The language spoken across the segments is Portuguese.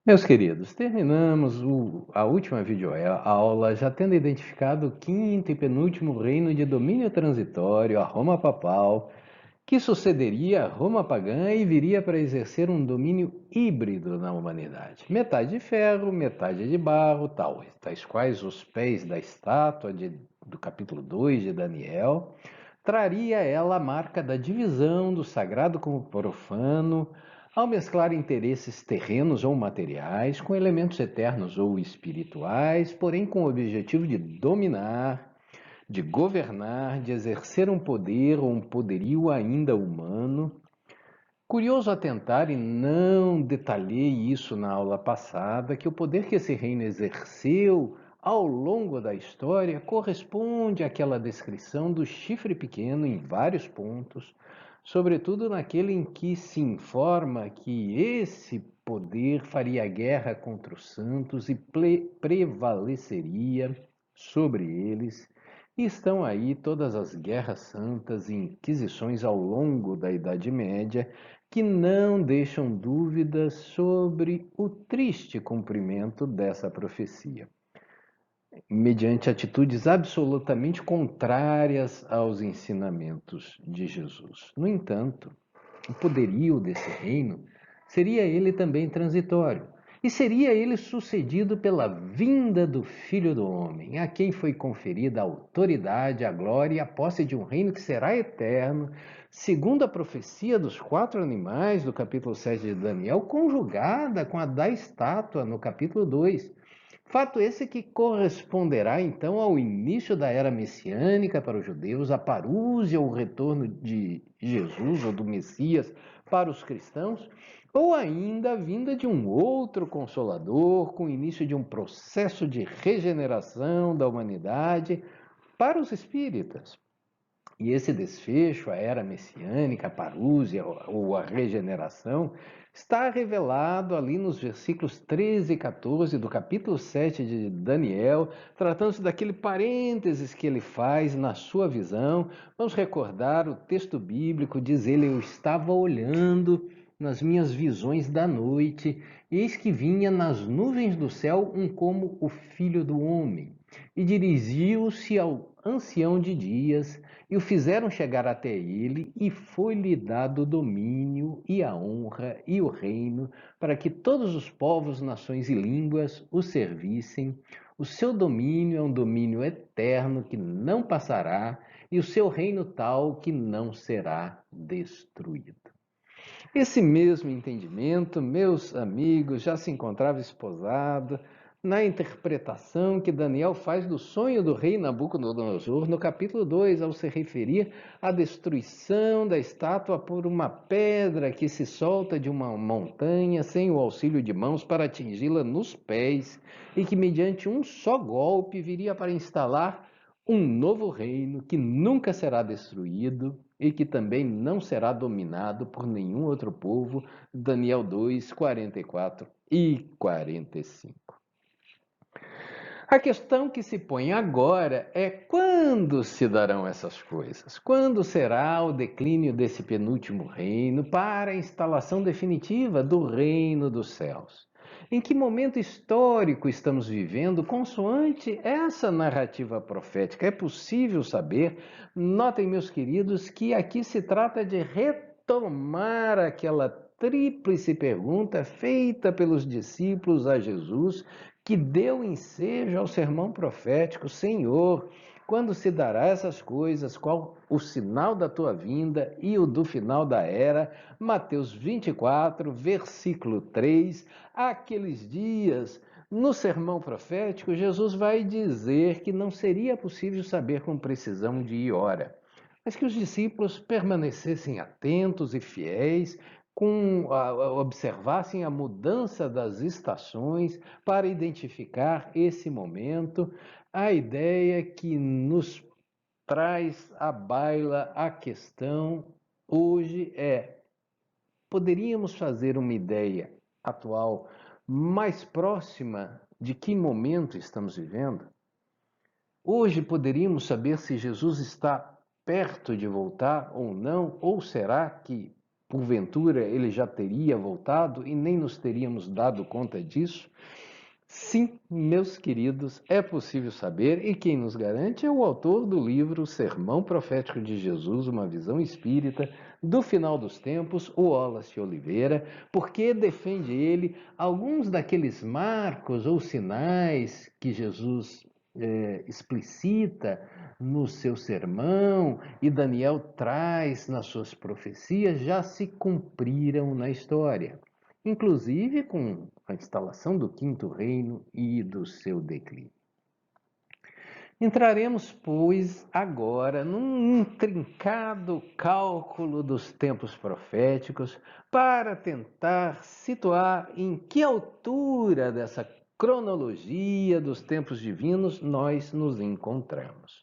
Meus queridos, terminamos a última videoaula já tendo identificado o quinto e penúltimo reino de domínio transitório, a Roma Papal, que sucederia a Roma pagã e viria para exercer um domínio híbrido na humanidade. Metade de ferro, metade de barro, tais quais os pés da estátua do capítulo 2 de Daniel. Traria ela a marca da divisão do sagrado com o profano, ao mesclar interesses terrenos ou materiais com elementos eternos ou espirituais, porém com o objetivo de dominar, de governar, de exercer um poder ou um poderio ainda humano. Curioso atentar, e não detalhei isso na aula passada, que o poder que esse reino exerceu ao longo da história corresponde àquela descrição do chifre pequeno em vários pontos, sobretudo naquele em que se informa que esse poder faria guerra contra os santos e prevaleceria sobre eles. E estão aí todas as guerras santas e inquisições ao longo da Idade Média que não deixam dúvidas sobre o triste cumprimento dessa profecia, mediante atitudes absolutamente contrárias aos ensinamentos de Jesus. No entanto, o poderio desse reino seria ele também transitório, e seria ele sucedido pela vinda do Filho do Homem, a quem foi conferida a autoridade, a glória e a posse de um reino que será eterno, segundo a profecia dos 4 animais do capítulo 7 de Daniel, conjugada com a da estátua no capítulo 2. Fato esse que corresponderá então ao início da era messiânica para os judeus, a parúzia, o retorno de Jesus ou do Messias para os cristãos, ou ainda a vinda de um outro consolador, com o início de um processo de regeneração da humanidade para os espíritas. E esse desfecho, a era messiânica, a parúzia ou a regeneração, está revelado ali nos versículos 13 e 14 do capítulo 7 de Daniel, tratando-se daquele parênteses que ele faz na sua visão. Vamos recordar o texto bíblico, diz ele: Eu estava olhando nas minhas visões da noite, eis que vinha nas nuvens do céu um como o Filho do Homem, e dirigiu-se ao ancião de dias, e o fizeram chegar até ele, e foi-lhe dado o domínio, e a honra, e o reino, para que todos os povos, nações e línguas o servissem. O seu domínio é um domínio eterno que não passará, e o seu reino tal que não será destruído. Esse mesmo entendimento, meus amigos, já se encontrava esposado na interpretação que Daniel faz do sonho do rei Nabucodonosor no capítulo 2, ao se referir à destruição da estátua por uma pedra que se solta de uma montanha sem o auxílio de mãos para atingi-la nos pés, e que mediante um só golpe viria para instalar um novo reino que nunca será destruído e que também não será dominado por nenhum outro povo. Daniel 2, 44 e 45. A questão que se põe agora é quando se darão essas coisas? Quando será o declínio desse penúltimo reino para a instalação definitiva do reino dos céus? Em que momento histórico estamos vivendo consoante essa narrativa profética? É possível saber? Notem, meus queridos, que aqui se trata de retomar aquela tríplice pergunta feita pelos discípulos a Jesus, que deu ensejo ao sermão profético: Senhor, quando se dará essas coisas? Qual o sinal da tua vinda e o do final da era? Mateus 24, versículo 3. Aqueles dias, no sermão profético, Jesus vai dizer que não seria possível saber com precisão dia e hora, mas que os discípulos permanecessem atentos e fiéis, observassem a mudança das estações para identificar esse momento. A ideia que nos traz à baila a questão hoje é: poderíamos fazer uma ideia atual mais próxima de que momento estamos vivendo? Hoje poderíamos saber se Jesus está perto de voltar ou não, ou será que porventura ele já teria voltado e nem nos teríamos dado conta disso? Sim, meus queridos, é possível saber, e quem nos garante é o autor do livro Sermão Profético de Jesus, uma visão espírita do final dos tempos, o Wallace Oliveira, porque defende ele alguns daqueles marcos ou sinais que Jesus explicita no seu sermão e Daniel traz nas suas profecias já se cumpriram na história, inclusive com a instalação do Quinto Reino e do seu declínio. Entraremos, pois, agora num intrincado cálculo dos tempos proféticos para tentar situar em que altura dessa cronologia dos tempos divinos nós nos encontramos.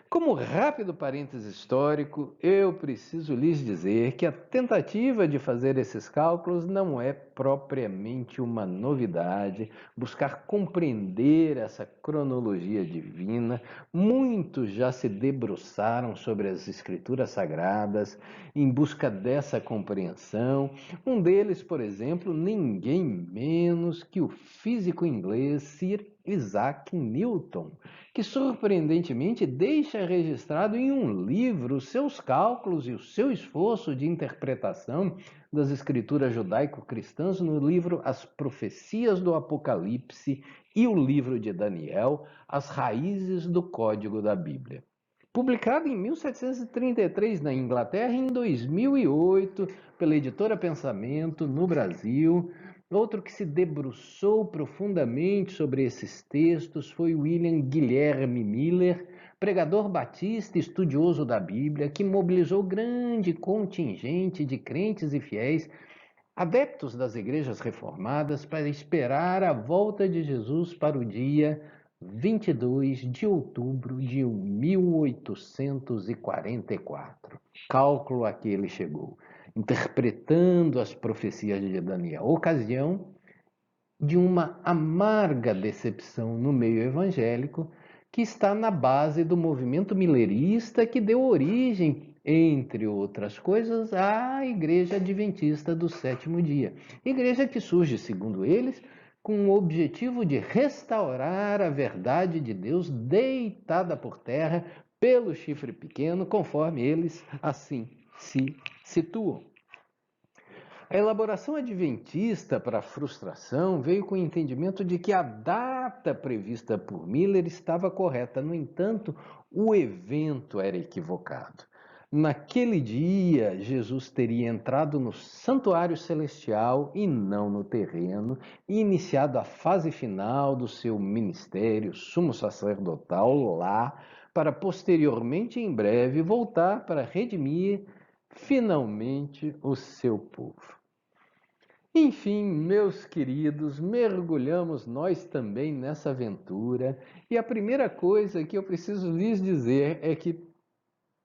Como rápido parêntese histórico, eu preciso lhes dizer que a tentativa de fazer esses cálculos não é propriamente uma novidade. Buscar compreender essa cronologia divina, muitos já se debruçaram sobre as escrituras sagradas em busca dessa compreensão. Um deles, por exemplo, ninguém menos que o físico inglês Sir Isaac Newton, que surpreendentemente deixa registrado em um livro os seus cálculos e o seu esforço de interpretação das escrituras judaico-cristãs no livro As Profecias do Apocalipse e o livro de Daniel, As Raízes do Código da Bíblia. Publicado em 1733 na Inglaterra e em 2008 pela editora Pensamento no Brasil. Outro que se debruçou profundamente sobre esses textos foi William Guilherme Miller, pregador batista e estudioso da Bíblia, que mobilizou grande contingente de crentes e fiéis, adeptos das igrejas reformadas, para esperar a volta de Jesus para o dia 22 de outubro de 1844. Cálculo a que ele chegou, interpretando as profecias de Daniel, ocasião de uma amarga decepção no meio evangélico que está na base do movimento milerista que deu origem, entre outras coisas, à Igreja Adventista do Sétimo Dia. Igreja que surge, segundo eles, com o objetivo de restaurar a verdade de Deus deitada por terra pelo chifre pequeno, conforme eles assim se situam. A elaboração adventista para a frustração veio com o entendimento de que a data prevista por Miller estava correta, no entanto, o evento era equivocado. Naquele dia, Jesus teria entrado no santuário celestial e não no terreno, e iniciado a fase final do seu ministério sumo sacerdotal lá, para posteriormente, em breve, voltar para redimir finalmente o seu povo. Enfim, meus queridos, mergulhamos nós também nessa aventura, e a primeira coisa que eu preciso lhes dizer é que,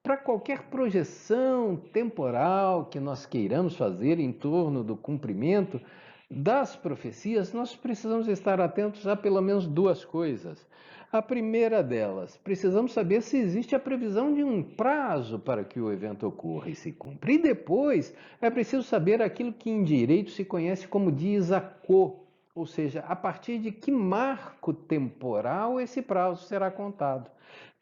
para qualquer projeção temporal que nós queiramos fazer em torno do cumprimento das profecias, nós precisamos estar atentos a pelo menos duas coisas. A primeira delas, precisamos saber se existe a previsão de um prazo para que o evento ocorra e se cumpra. E depois, é preciso saber aquilo que em direito se conhece como dies a quo, ou seja, a partir de que marco temporal esse prazo será contado.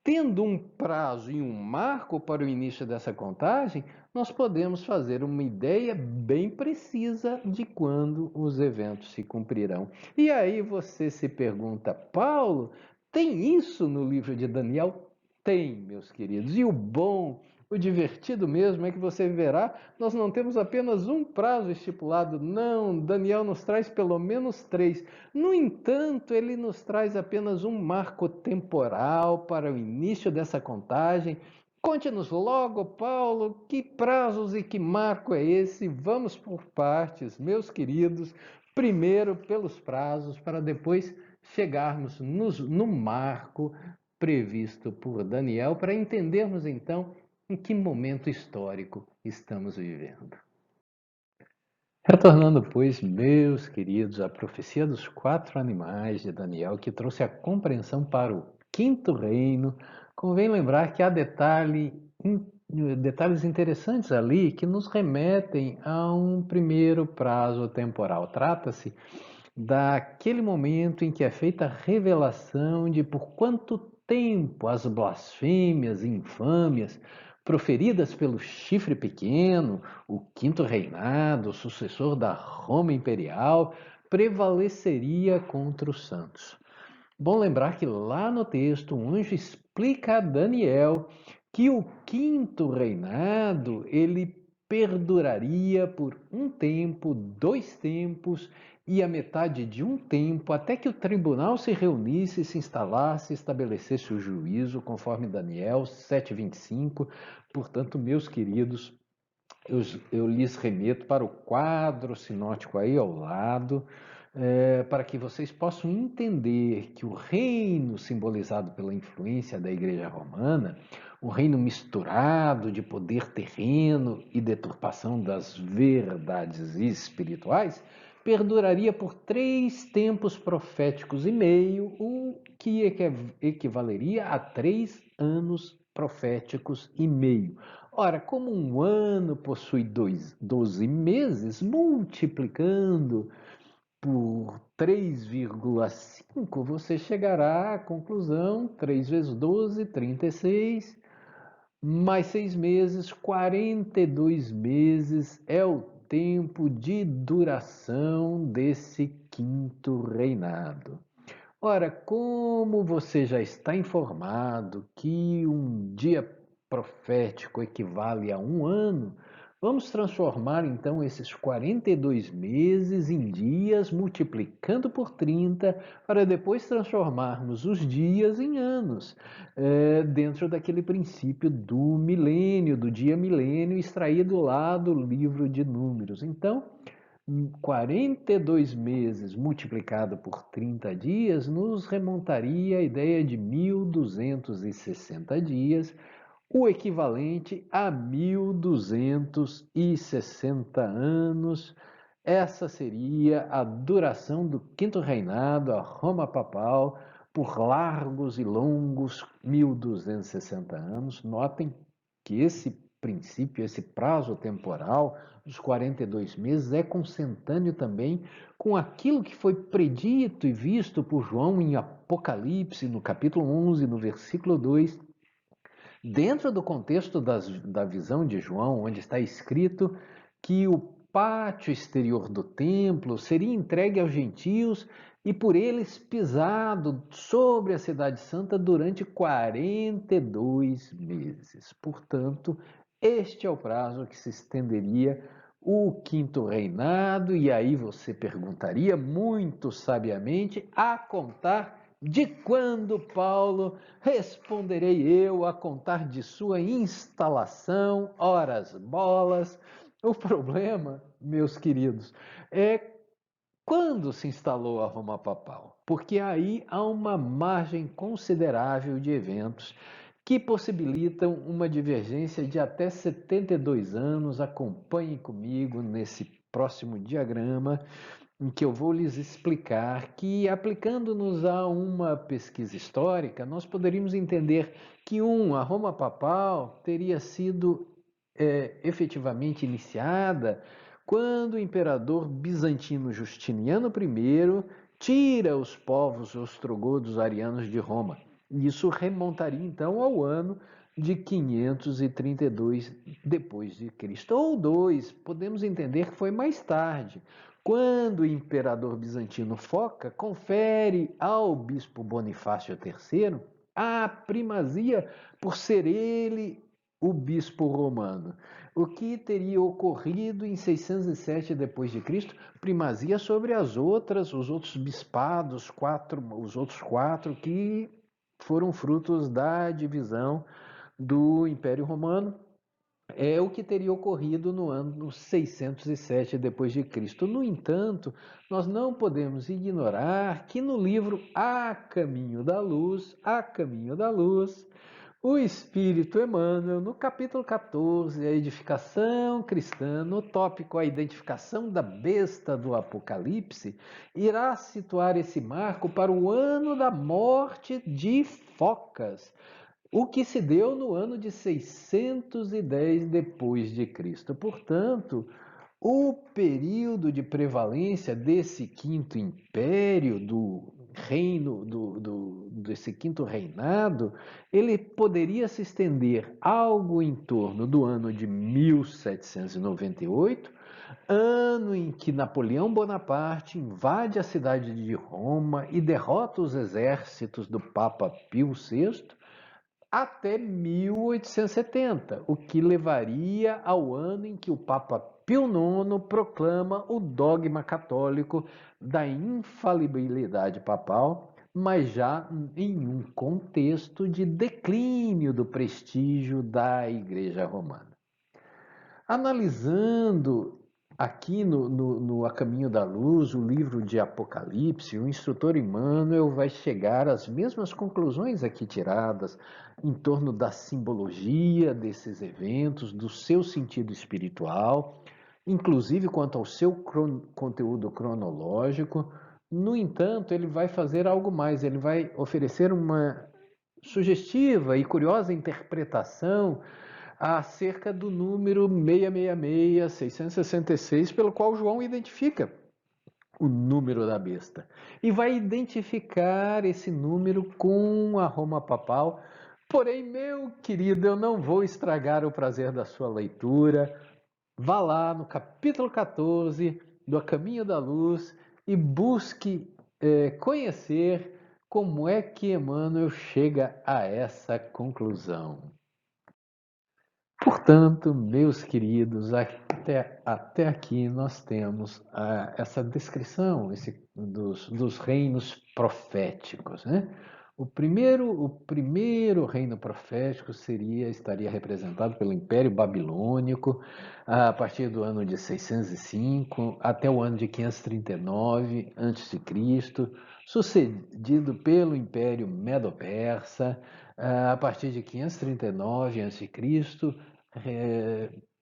Tendo um prazo e um marco para o início dessa contagem, nós podemos fazer uma ideia bem precisa de quando os eventos se cumprirão. E aí você se pergunta, Paulo, tem isso no livro de Daniel? Tem, meus queridos. E o bom, o divertido mesmo é que você verá, nós não temos apenas um prazo estipulado, não, Daniel nos traz pelo menos 3. No entanto, ele nos traz apenas um marco temporal para o início dessa contagem. Conte-nos logo, Paulo, que prazos e que marco é esse? Vamos por partes, meus queridos. Primeiro pelos prazos, para depois chegarmos no marco previsto por Daniel, para entendermos então em que momento histórico estamos vivendo. Retornando, pois, meus queridos, à profecia dos 4 animais de Daniel, que trouxe a compreensão para o quinto reino, convém lembrar que há detalhe detalhes interessantes ali que nos remetem a um primeiro prazo temporal. Trata-se daquele momento em que é feita a revelação de por quanto tempo as blasfêmias e infâmias proferidas pelo chifre pequeno, o quinto reinado, o sucessor da Roma imperial, prevaleceria contra os santos. Bom lembrar que lá no texto um anjo explica a Daniel que o quinto reinado ele perduraria por um tempo, dois tempos e a metade de um tempo, até que o tribunal se reunisse, se instalasse, estabelecesse o juízo, conforme Daniel 7:25. Portanto, meus queridos, eu lhes remeto para o quadro sinótico aí ao lado, para que vocês possam entender que o reino simbolizado pela influência da Igreja Romana, um reino misturado de poder terreno e deturpação das verdades espirituais, perduraria por 3 tempos proféticos e meio, o que equivaleria a 3 anos proféticos e meio. Ora, como um ano possui 12 meses, multiplicando por 3,5, você chegará à conclusão: 3 vezes 12, 36, mais 6 meses, 42 meses é o tempo de duração desse quinto reinado. Ora, como você já está informado que um dia profético equivale a um ano, vamos transformar então esses 42 meses em dias, multiplicando por 30, para depois transformarmos os dias em anos, dentro daquele princípio do milênio, do dia milênio, extraído lá do livro de Números. Então, 42 meses multiplicado por 30 dias nos remontaria à ideia de 1260 dias, o equivalente a 1260 anos. Essa seria a duração do quinto reinado, a Roma papal, por largos e longos 1260 anos. Notem que esse princípio, esse prazo temporal dos 42 meses é consentâneo também com aquilo que foi predito e visto por João em Apocalipse, no capítulo 11, no versículo 2, dentro do contexto da visão de João, onde está escrito que o pátio exterior do templo seria entregue aos gentios e por eles pisado sobre a cidade santa durante 42 meses. Portanto, este é o prazo que se estenderia o quinto reinado, e aí você perguntaria muito sabiamente, a contar de quando, Paulo? Responderei eu, a contar de sua instalação, horas bolas. O problema, meus queridos, é quando se instalou a Roma Papal, porque aí há uma margem considerável de eventos que possibilitam uma divergência de até 72 anos. Acompanhem comigo nesse próximo diagrama, em que eu vou lhes explicar que, aplicando-nos a uma pesquisa histórica, nós poderíamos entender que, a Roma Papal teria sido efetivamente iniciada quando o imperador bizantino Justiniano I tira os povos ostrogodos arianos de Roma. Isso remontaria então ao ano de 532 depois de Cristo. Ou dois, podemos entender que foi mais tarde, quando o imperador bizantino Foca confere ao bispo Bonifácio III a primazia por ser ele o bispo romano. O que teria ocorrido em 607 depois de Cristo, primazia sobre os outros bispados, os outros quatro que foram frutos da divisão do Império Romano. É o que teria ocorrido no ano 607 depois de Cristo. No entanto, nós não podemos ignorar que no livro A Caminho da Luz, o Espírito Emmanuel, no capítulo 14, a edificação cristã, no tópico a identificação da besta do Apocalipse, irá situar esse marco para o ano da morte de Focas, o que se deu no ano de 610 depois de Cristo. Portanto, o período de prevalência desse quinto império, do reino, desse quinto reinado, ele poderia se estender algo em torno do ano de 1798, ano em que Napoleão Bonaparte invade a cidade de Roma e derrota os exércitos do Papa Pio VI, até 1870, o que levaria ao ano em que o Papa Pio IX proclama o dogma católico da infalibilidade papal, mas já em um contexto de declínio do prestígio da Igreja Romana. Analisando aqui no A Caminho da Luz, o livro de Apocalipse, o instrutor Emmanuel vai chegar às mesmas conclusões aqui tiradas em torno da simbologia desses eventos, do seu sentido espiritual, inclusive quanto ao seu conteúdo cronológico. No entanto, ele vai fazer algo mais, ele vai oferecer uma sugestiva e curiosa interpretação acerca do número 666, 666, pelo qual João identifica o número da besta. E vai identificar esse número com a Roma papal. Porém, meu querido, eu não vou estragar o prazer da sua leitura. Vá lá no capítulo 14 do A Caminho da Luz e busque conhecer como é que Emmanuel chega a essa conclusão. Portanto, meus queridos, até aqui nós temos essa descrição dos reinos proféticos, né? O primeiro reino profético estaria representado pelo Império Babilônico, a partir do ano de 605 até o ano de 539 a.C., sucedido pelo Império Medo-Persa, a partir de 539 a.C.,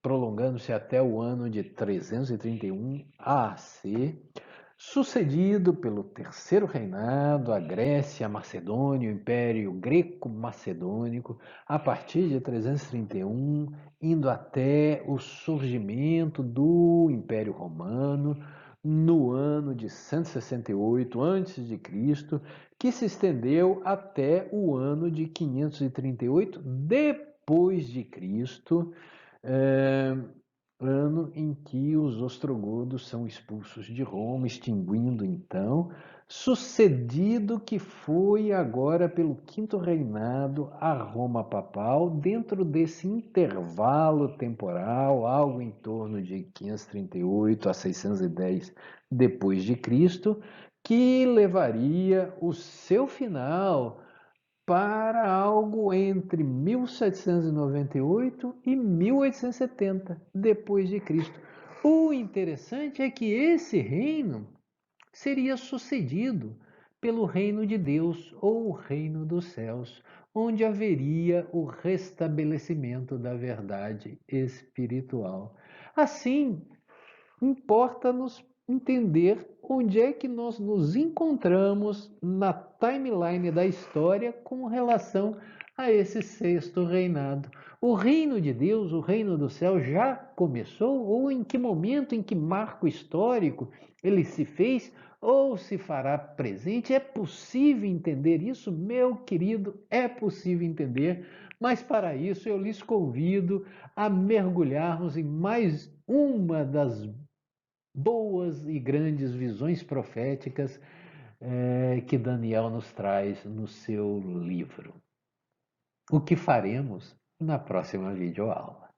prolongando-se até o ano de 331 AC, sucedido pelo terceiro reinado, a Grécia, a Macedônia, o Império Greco-Macedônico, a partir de 331, indo até o surgimento do Império Romano, no ano de 168 a.C., que se estendeu até o ano de 538 depois de Cristo, ano em que os ostrogodos são expulsos de Roma, extinguindo então, sucedido que foi agora pelo quinto reinado a Roma papal, dentro desse intervalo temporal, algo em torno de 538 a 610 depois de Cristo, que levaria o seu final para algo entre 1798 e 1870 depois de Cristo. O interessante é que esse reino seria sucedido pelo reino de Deus ou o reino dos céus, onde haveria o restabelecimento da verdade espiritual. Assim, importa-nos entender onde é que nós nos encontramos na timeline da história com relação a esse sexto reinado. O reino de Deus, o reino do céu já começou ou em que momento, em que marco histórico ele se fez ou se fará presente? É possível entender isso, meu querido? É possível entender, mas para isso eu lhes convido a mergulharmos em mais uma das boas e grandes visões proféticas que Daniel nos traz no seu livro. O que faremos na próxima videoaula.